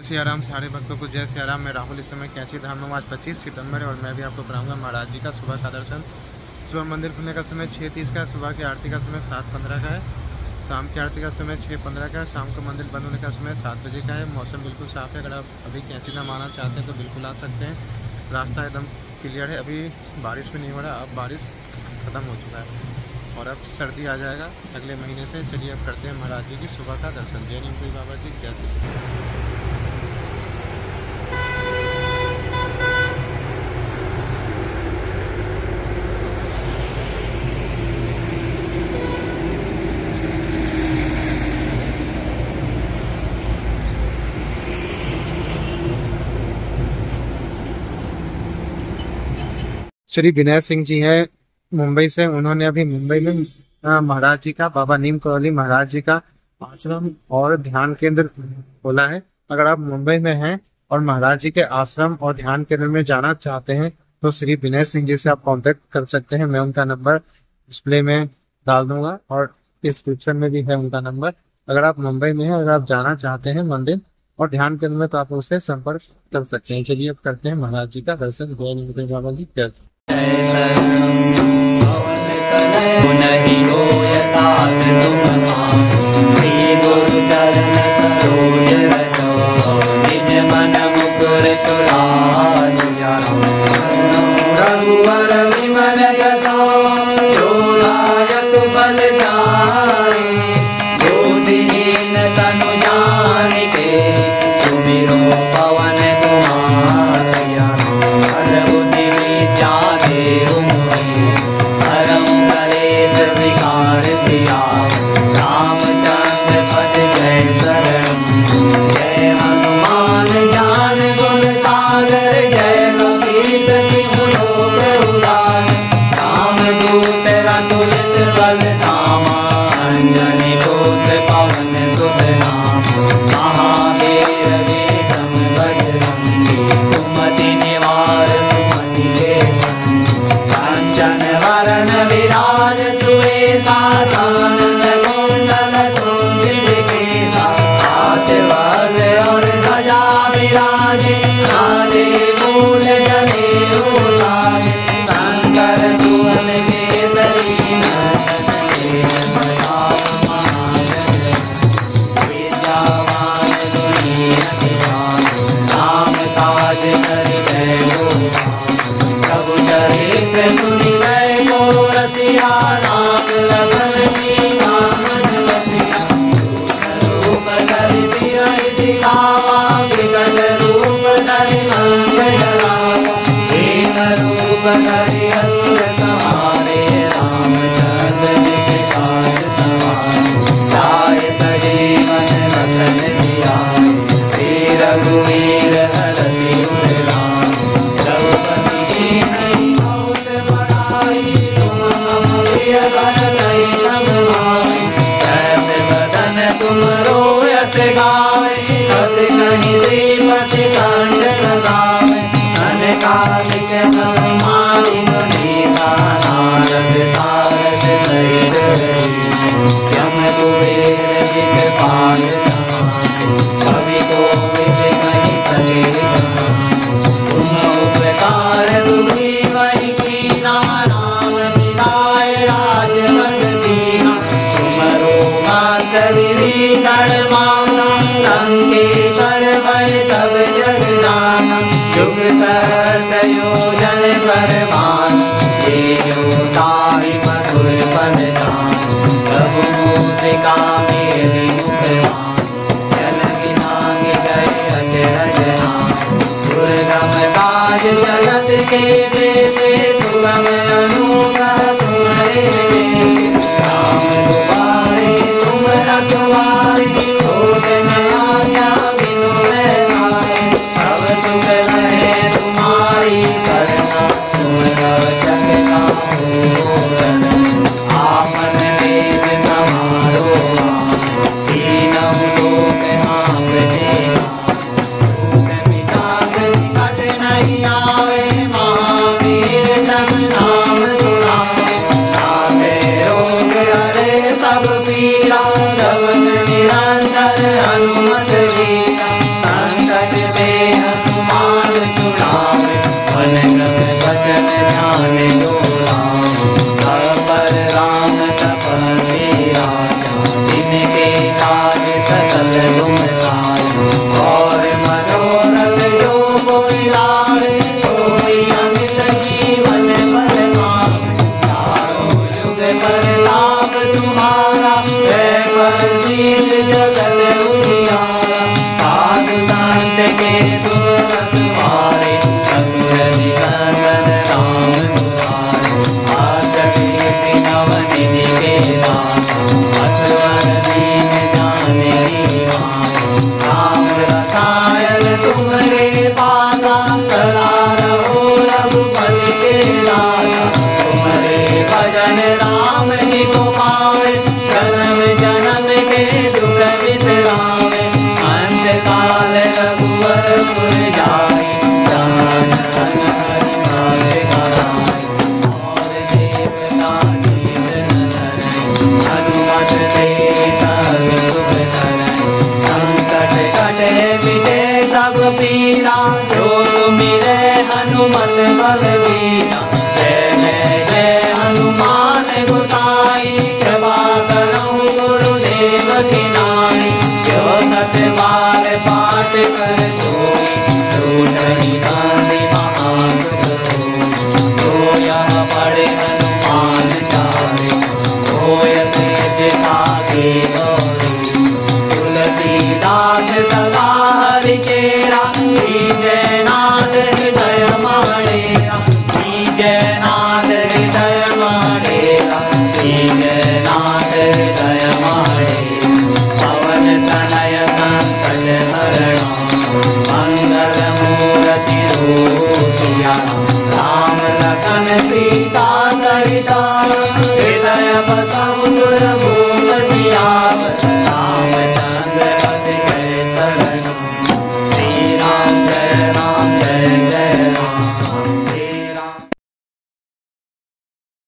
सियाराम सारे भक्तों को जय सियाराम। मैं राहुल इस समय कैंची धाम में आज 25 सितंबर है और मैं भी आपको कराऊंगा महाराज जी का सुबह का दर्शन। सुबह मंदिर खुलने का समय 6:30 का है, सुबह की आरती का समय 7:15 का है, शाम की आरती का समय 6:15 का है, शाम को मंदिर बंद होने का समय 7 बजे का है। मौसम बिल्कुल साफ़ है, अगर आप अभी कैंची धाम आना चाहते हैं तो बिल्कुल आ सकते हैं। रास्ता एकदम क्लियर है, अभी बारिश भी नहीं हो रहा, अब बारिश ख़त्म हो चुका है और अब सर्दी आ जाएगा अगले महीने से। चलिए अब करते हैं महाराज जी की सुबह का दर्शन। जय नीमपुरी बाबा जी, जय श्री। श्री विनय सिंह जी हैं मुंबई से। उन्होंने अभी मुंबई में महाराज जी का, बाबा नीम करौली महाराज जी का आश्रम और ध्यान केंद्र खोला है। अगर आप मुंबई में हैं और महाराज जी के आश्रम और ध्यान केंद्र में जाना चाहते हैं तो श्री विनय सिंह जी से आप कांटेक्ट कर सकते हैं। मैं उनका नंबर डिस्प्ले में डाल दूंगा और डिस्क्रिप्शन में भी है उनका नंबर। अगर आप मुंबई में हैं, अगर आप जाना चाहते हैं मंदिर और ध्यान केंद्र में तो आप उससे संपर्क कर सकते हैं। चलिए अब करते हैं महाराज जी का दर्शन। जय नीमपुरी बाबा जी, जय। नहीं होयता श्री गुरु चरण सरोज रजो निज मन मुकुर रघुवर विमल यशो जोदायक बल जाए ज्योतिहीन तनु जानिके सुमिरो पवन कुमार बल बुद्धि विद्या देहु विकार सिया रामचंद्र पद जय शरण जय हनुमान ज्ञान गुण सागर जय कपीस तिहु लोक उजागर रामदूत रघुयत बल धामा अंजनी पुत्र पवन सुत नाम महावीर विक्रम बजरंगी सुमति निवार सुमति के कांचन वरण विराज सानंद कुंडल कुंजित केसा हाथ वज्र और ध्वजा विराजे राजे मूल जनेऊ साजे शंकर सुवन केसरी विद्यावान गुणी नाम काज कर जय प्रभु चरित्र सुनि गए को रसिया राम लखन जी कामन बसिया रूप धरि सियहि दिखावा विकट रूप धरि मंग जरावा दीन रूप धरि असुर संहारे रामचंद्र जी के काज सवारे जाय सजीवन लखन जियाए श्री रघुवीर हरषि उर लाए द्रौपदी जी नहीं बहुत बड़ाई तुम मम प्रिय भरतहि सब भाई कैसे बदन तुम रोयस गावे हस कहीं श्रीमति कंठ लगावे अनकालिक मारी मुनीसा नारद सारद सहित यम कुबेर दिखपाल कवि कोविद कहीं सके तुम उपकार सुखी वही कीना राम मिलाए राजपद दीना तुमरो मात विभीषण माना लंकेश्वर भय सब जग जाना युग सहस्र योजन पर भान ये ताहि मधुर पद जान प्रभु मुद्रिका मेरी मुख जल बिनांग गए अचरज नाम दुर्गम काज जगत के देते सुगम अनुग्रह तुम्हारे राम दुआरे तुम रखवारे होत न आज्ञा बिनु पैसारे सब सुख रहे तुम्हारी करना तुम और मनोरथ जो कोई लाए, कोई अमित जीवन फल पावे। चारों युग प्रताप तुम्हारा, है प्रसिद्ध जगत उजियारा। साधु संत के सुर तुम्हारे, असुर निकंदन राम दुलारे। आस कीर्ति नवनिधि के दाता, असवर दीन जाने दीवाना। राम रसायन तुम्हारे पासा, सदा रहो रघुपति के दासा। तुम्हारे भजन राम जी को पावे, जन्म जन्म के दुख विसरावे। अंत काल रघुवर पुर जाई, जान हरि मार्ग कराई। और देवता चीर नरई, हनुमत से सब सुख करई। संकट कटे मिटे सब पीरा, जो सुमिरै हनुमत बलवीरा। जय जय हनुमान गोसाई, कृपा करहु गुरुदेव की नाई। जो सत बार पाठ कर जोई, नहीं गांधी महासुख होई। जो यह पढ़े हनुमान चारे, होय सिद्धि साधे गौरी। तुलसीदास सदा हरि चेरा, जय नाथ हृदय माडेरा। जय नाथ हृदय माडेरा, जय नाथ हृदय माडेरा। पवन तनय संकट हरणा, मंगल मूर्ति रूपिया। राम लखन सीता सहिता, हृदय बसहु सुर भूप सियावर।